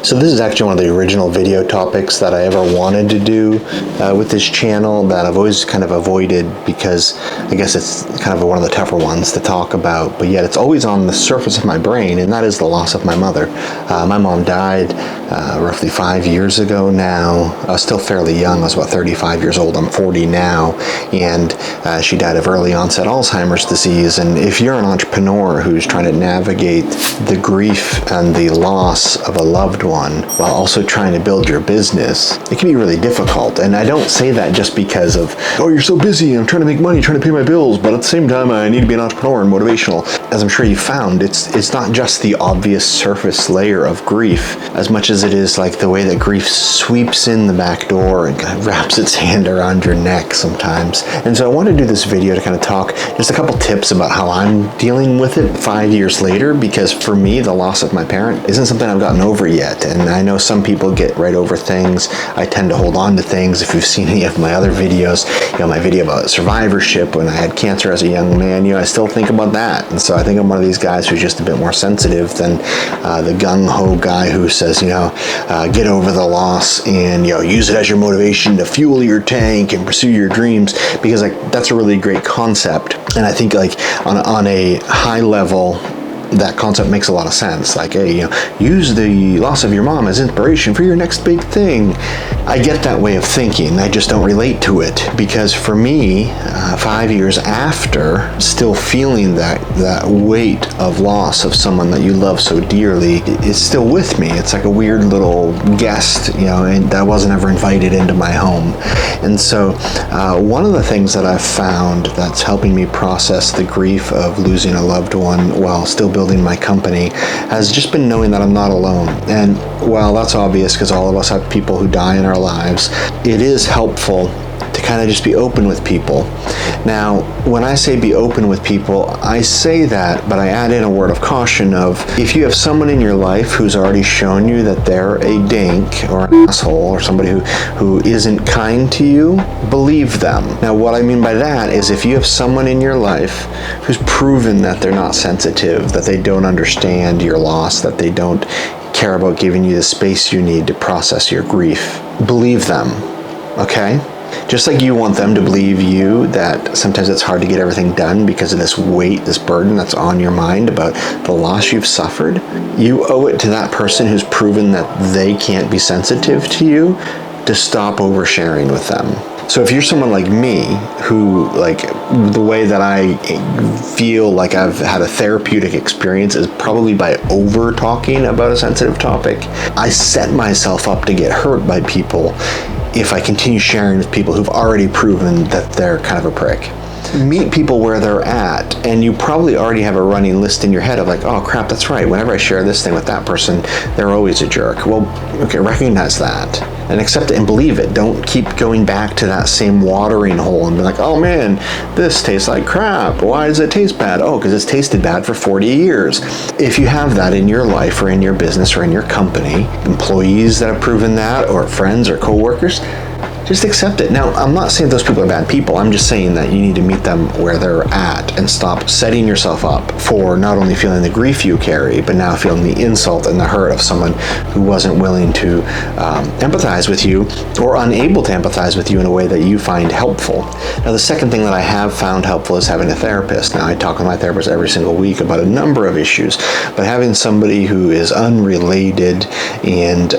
So this is actually one of the original video topics that I ever wanted to do with this channel that I've always kind of avoided because I guess it's kind of one of the tougher ones to talk about, but yet it's always on the surface of my brain, and that is the loss of my mother. My mom died roughly 5 years ago now. I was still fairly young. I was about 35 years old. I'm 40 now, and she died of early onset Alzheimer's disease. And if you're an entrepreneur who's trying to navigate the grief and the loss of a loved one while also trying to build your business, it can be really difficult. And I don't say that just because of, oh, you're so busy, I'm trying to make money, trying to pay my bills, but at the same time I need to be an entrepreneur and motivational. As I'm sure you found, it's not just the obvious surface layer of grief as much as it is like the way that grief sweeps in the back door and kind of wraps its hand around your neck sometimes. And so I want to do this video to kind of talk just a couple tips about how I'm dealing with it 5 years later, because for me the loss of my parent isn't something I've gotten over yet. And I know some people get right over things. I tend to hold on to things. If you've seen any of my other videos, my video about survivorship when I had cancer as a young man, I still think about that. And so I think I'm one of these guys who's just a bit more sensitive than the gung-ho guy who says, get over the loss and use it as your motivation to fuel your tank and pursue your dreams, because that's a really great concept. And I think on a high level, that concept makes a lot of sense. Hey, use the loss of your mom as inspiration for your next big thing. I get that way of thinking. I just don't relate to it, because for me, 5 years after, still feeling that weight of loss of someone that you love so dearly is still with me. It's like a weird little guest, and that wasn't ever invited into my home. And so one of the things that I've found that's helping me process the grief of losing a loved one while still building my company has just been knowing that I'm not alone. And while that's obvious because all of us have people who die in our lives, it is helpful to kind of just be open with people. Now, when I say be open with people, I say that, but I add in a word of caution of, if you have someone in your life who's already shown you that they're a dink or an asshole or somebody who isn't kind to you, believe them. Now, what I mean by that is if you have someone in your life who's proven that they're not sensitive, that they don't understand your loss, that they don't care about giving you the space you need to process your grief, believe them, okay? Just like you want them to believe you that sometimes it's hard to get everything done because of this weight, this burden that's on your mind about the loss you've suffered, you owe it to that person who's proven that they can't be sensitive to you to stop oversharing with them. So if you're someone like me who, the way that I feel like I've had a therapeutic experience is probably by over talking about a sensitive topic, I set myself up to get hurt by people if I continue sharing with people who've already proven that they're kind of a prick. Meet people where they're at, and you probably already have a running list in your head of oh crap, that's right, whenever I share this thing with that person, they're always a jerk. Well, okay, recognize that and accept it and believe it. Don't keep going back to that same watering hole and be like, oh man, this tastes like crap. Why does it taste bad? Oh, because it's tasted bad for 40 years. If you have that in your life or in your business or in your company, employees that have proven that, or friends or coworkers, just accept it. Now, I'm not saying those people are bad people. I'm just saying that you need to meet them where they're at and stop setting yourself up for not only feeling the grief you carry, but now feeling the insult and the hurt of someone who wasn't willing to empathize with you or unable to empathize with you in a way that you find helpful. Now, the second thing that I have found helpful is having a therapist. Now, I talk with my therapist every single week about a number of issues, but having somebody who is unrelated and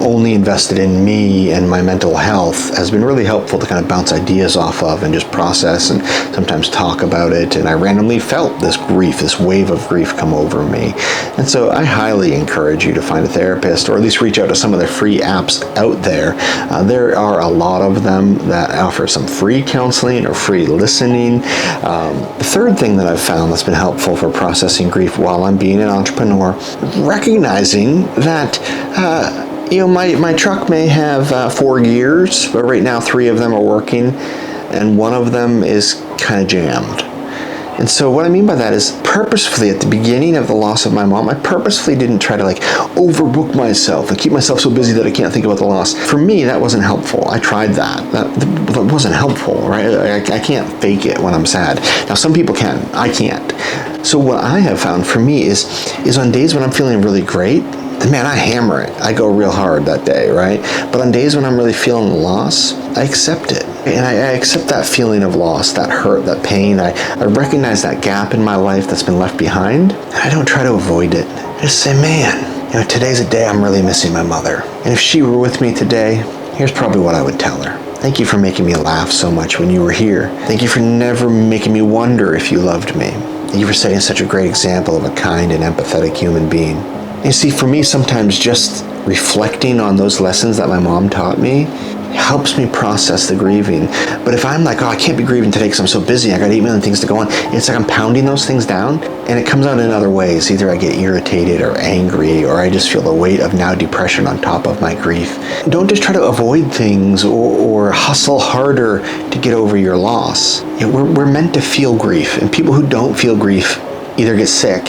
only invested in me and my mental health has been really helpful to kind of bounce ideas off of and just process and sometimes talk about it. And I randomly felt this grief, this wave of grief come over me. And so I highly encourage you to find a therapist, or at least reach out to some of the free apps out there. There are a lot of them that offer some free counseling or free listening. The third thing that I've found that's been helpful for processing grief while I'm being an entrepreneur, recognizing that my truck may have 4 gears, but right now 3 of them are working and one of them is kind of jammed. And so what I mean by that is purposefully at the beginning of the loss of my mom, I purposefully didn't try to overbook myself and keep myself so busy that I can't think about the loss. For me, that wasn't helpful. I tried that. That wasn't helpful, right? I can't fake it when I'm sad. Now, some people can. I can't. So what I have found for me is on days when I'm feeling really great, man, I hammer it. I go real hard that day, right? But on days when I'm really feeling the loss, I accept it. And I accept that feeling of loss, that hurt, that pain. I recognize that gap in my life that's been left behind. And I don't try to avoid it. I just say, man, today's a day I'm really missing my mother. And if she were with me today, here's probably what I would tell her. Thank you for making me laugh so much when you were here. Thank you for never making me wonder if you loved me. Thank you for setting such a great example of a kind and empathetic human being. You see, for me, sometimes just reflecting on those lessons that my mom taught me helps me process the grieving. But if I'm like, oh, I can't be grieving today because I'm so busy, I got 8 million things to go on, it's like I'm pounding those things down, and it comes out in other ways. Either I get irritated or angry, or I just feel the weight of now depression on top of my grief. Don't just try to avoid things or hustle harder to get over your loss. We're meant to feel grief, and people who don't feel grief either get sick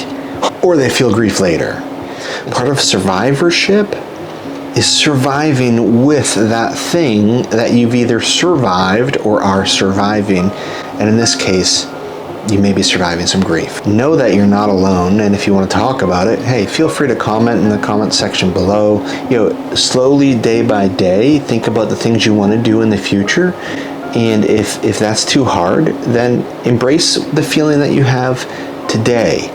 or they feel grief later. Part of survivorship is surviving with that thing that you've either survived or are surviving. And in this case, you may be surviving some grief. Know that you're not alone, and if you want to talk about it, hey, feel free to comment in the comment section below. Slowly, day by day, think about the things you want to do in the future. And if that's too hard, then embrace the feeling that you have today.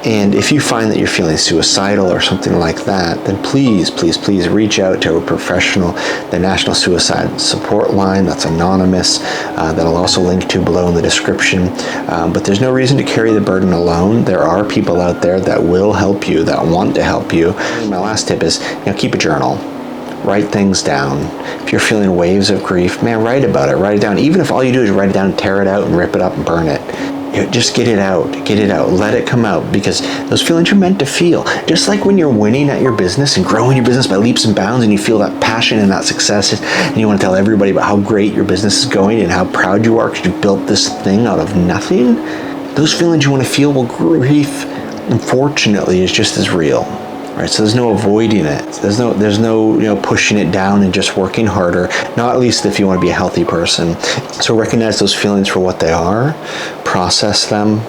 And if you find that you're feeling suicidal or something like that, then please, please, please reach out to a professional. The National Suicide Support Line, that's anonymous, that I'll also link to below in the description. But there's no reason to carry the burden alone. There are people out there that will help you, that want to help you. My last tip is, keep a journal. Write things down. If you're feeling waves of grief, man, write about it. Write it down. Even if all you do is write it down, tear it out, and rip it up and burn it. Just get it out, let it come out, because those feelings are meant to feel. Just like when you're winning at your business and growing your business by leaps and bounds, and you feel that passion and that success, and you want to tell everybody about how great your business is going and how proud you are because you built this thing out of nothing. Those feelings you want to feel, well, grief, unfortunately, is just as real. Right, so there's no avoiding it. There's no pushing it down and just working harder. Not at least if you want to be a healthy person. So recognize those feelings for what they are, process them,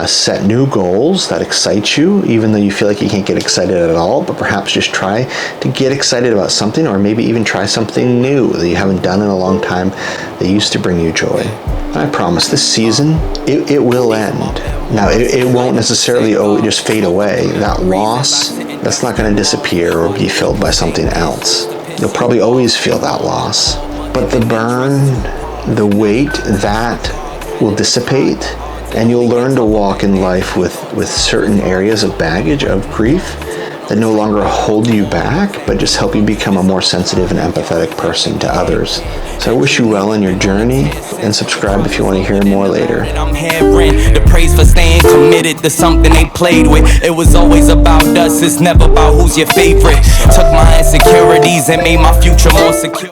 set new goals that excite you, even though you feel like you can't get excited at all. But perhaps just try to get excited about something, or maybe even try something new that you haven't done in a long time that used to bring you joy. I promise this season, it will end. Now, it won't necessarily just fade away. That loss, that's not going to disappear or be filled by something else. You'll probably always feel that loss. But the burn, the weight, that will dissipate, and you'll learn to walk in life with certain areas of baggage, of grief, that no longer hold you back, but just help you become a more sensitive and empathetic person to others. So I wish you well in your journey, and subscribe if you want to hear more later. I'm hearing the praise for staying committed to something they played with. It was always about us, it's never about who's your favorite. Took my insecurities and made my future more secure.